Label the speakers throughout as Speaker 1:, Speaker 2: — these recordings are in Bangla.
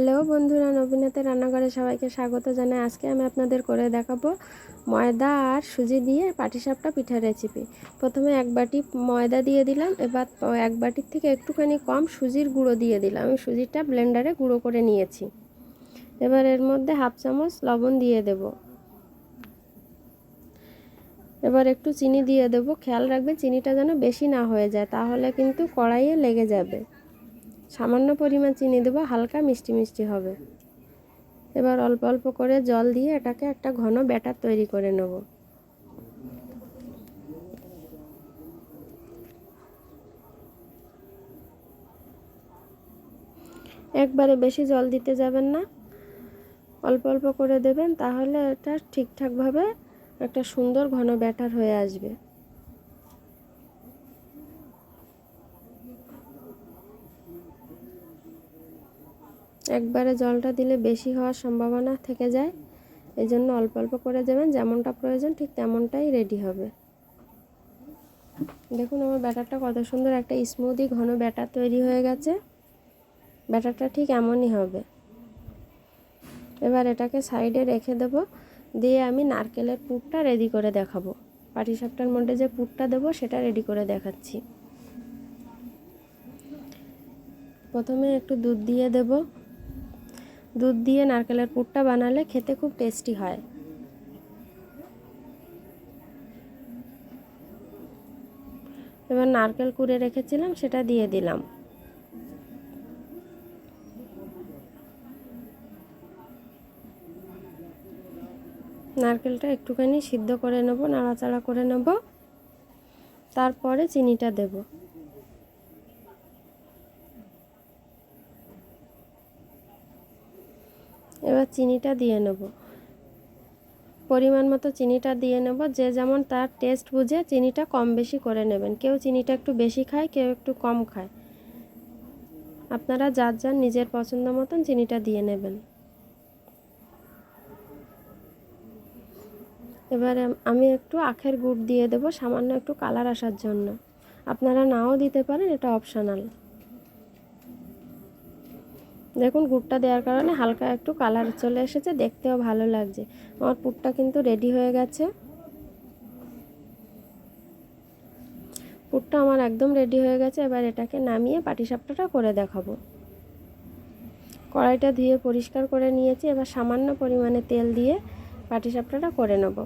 Speaker 1: হ্যালো বন্ধুরা, নবীনাথের রান্নাঘরে সবাইকে স্বাগত জানাই। আজকে আমি আপনাদের করে দেখাবো ময়দা আর সুজি দিয়ে পাটিসাপটা পিঠার রেসিপি। প্রথমে এক বাটি ময়দা দিয়ে দিলাম, এবার এক বাটির থেকে একটুখানি কম সুজির গুঁড়ো দিয়ে দিলাম। আমি সুজিটা ব্লেন্ডারে গুঁড়ো করে নিয়েছি। এবার এর মধ্যে হাফ চামচ লবণ দিয়ে দেব। এবার একটু চিনি দিয়ে দেব। খেয়াল রাখবে চিনিটা যেন বেশি না হয়ে যায়, তাহলে কিন্তু কড়াইয়ে লেগে যাবে। সামান্য পরিমাণ চিনি দেবো, হালকা মিষ্টি মিষ্টি হবে। এবার অল্প অল্প করে জল দিয়ে এটাকে একটা ঘন ব্যাটার তৈরি করে নেব। একবারে বেশি জল দিতে যাবেন না, অল্প অল্প করে দেবেন, তাহলে এটা ঠিকঠাকভাবে একটা সুন্দর ঘন ব্যাটার হয়ে আসবে। একবারে জলটা দিলে বেশি হওয়ার সম্ভাবনা থেকে যায়, এই জন্য অল্প অল্প করে দেবেন। যেমনটা প্রয়োজন ঠিক তেমনটাই রেডি হবে। দেখুন আমার ব্যাটারটা কত সুন্দর একটা স্মুদি ঘন ব্যাটার তৈরি হয়ে গেছে। ব্যাটারটা ঠিক এমনই হবে। এবার এটাকে সাইডে রেখে দেব, দিয়ে আমি নারকেলের পুরটা রেডি করে দেখাবো। পাটিসাপটার মধ্যে যে পুরটা দেবো সেটা রেডি করে দেখাচ্ছি। প্রথমে একটু দুধ দিয়ে দেব। দুধ দিয়ে নারকেলের পুরটা বানালে খেতে খুব টেস্টি হয়। এবার নারকেল কুড়ে রেখেছিলাম সেটা দিয়ে দিলাম। নারকেলটা একটুখানি সিদ্ধ করে নেব, নাড়াচাড়া করে নেব, তারপরে চিনিটা দেব। এবার চিনিটা দিয়ে নেব, পরিমাণ মতো চিনিটা দিয়ে নেব। যে যেমন তার টেস্ট বুঝে চিনিটা কম বেশি করে নেবেন। কেউ চিনিটা একটু বেশি খায়, কেউ একটু কম খায়। আপনারা যার যার নিজের পছন্দ মতন চিনিটা দিয়ে নেবেন। এবারে আমি একটু আখের গুড় দিয়ে দেব, সামান্য একটু কালার আসার জন্য। আপনারা নাও দিতে পারেন, এটা অপশনাল। দেখুন গুড়টা দেওয়ার কারণে হালকা একটু কালার চলে এসেছে, দেখতেও ভালো লাগছে। আমার পুরটা কিন্তু রেডি হয়ে গেছে। পুরটা আমার একদম রেডি হয়ে গেছে। এবার এটাকে নামিয়ে পাটিসাপটাটা করে দেখাবো। কড়াইটা ধুয়ে পরিষ্কার করে নিয়েছি। এবার সামান্য পরিমাণে তেল দিয়ে পাটিসাপটাটা করে নেব।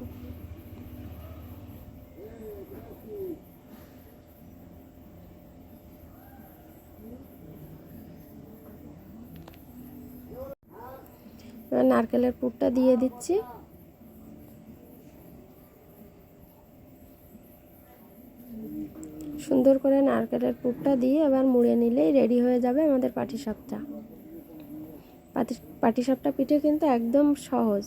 Speaker 1: এবার নারকেলের পুরটা দিয়ে দিচ্ছি। সুন্দর করে নারকেলের পুরটা দিয়ে এবার মুড়ে নিলেই রেডি হয়ে যাবে আমাদের পাটিসাপটা। পাটিসাপটা পিঠে কিন্তু একদম সহজ।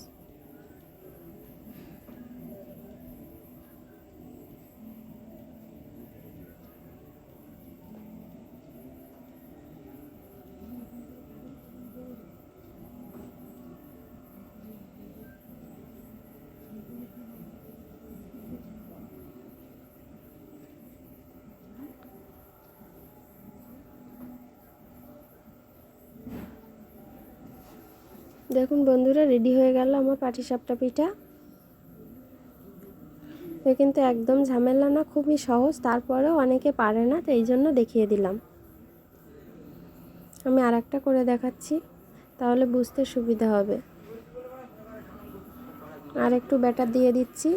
Speaker 1: দেখুন বন্ধুরা, রেডি হয়ে গেল আমার পাটিসাপটা পিঠা। এ কিন্তু একদম ঝামেলা না, খুবই সহজ। তারপরেও অনেকে পারে না, তো এই জন্য দেখিয়ে দিলাম। আমি আরেকটা করে দেখাচ্ছি, তাহলে বুঝতে সুবিধা হবে। আর একটু ব্যাটার দিয়ে দিচ্ছি।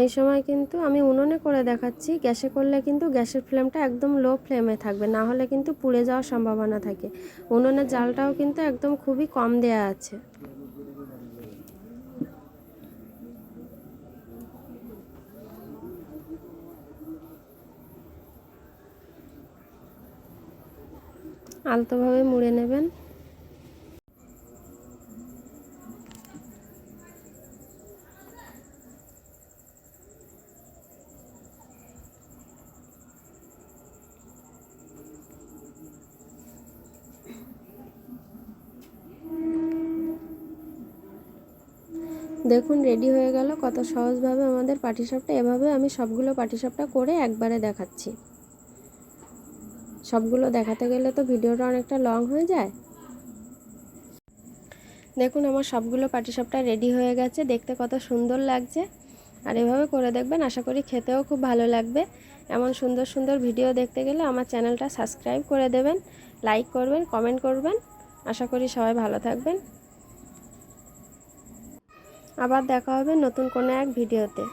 Speaker 1: এই সময় কিন্তু আমি উনুনে করে দেখাচ্ছি। গ্যাসে করলে কিন্তু গ্যাসের ফ্লেমটা একদম লো ফ্লেমে থাকবে, না হলে কিন্তু পুড়ে যাওয়ার সম্ভাবনা থাকে। উনুনের জালটাও কিন্তু একদম খুবই কম দেয়া আছে। আলতোভাবে মুড়ে নেবেন। দেখুন রেডি হয়ে গেল কত সহজভাবে আমাদের পাটিসাপটা। এভাবে আমি সবগুলো পাটিসাপটা করে একবারে দেখাচ্ছি। সবগুলো দেখাতে গেলে তো ভিডিওটা অনেকটা লং হয়ে যায়। দেখুন আমার সবগুলো পাটিসাপটা রেডি হয়ে গেছে, দেখতে কত সুন্দর লাগছে। আর এভাবে করে দেখবেন, আশা করি খেতেও খুব ভালো লাগবে। এমন সুন্দর সুন্দর ভিডিও দেখতে গেলে আমার চ্যানেলটা সাবস্ক্রাইব করে দেবেন, লাইক করবেন, কমেন্ট করবেন। আশা করি সবাই ভালো থাকবেন। আবার দেখা হবে নতুন কোনো এক ভিডিওতে।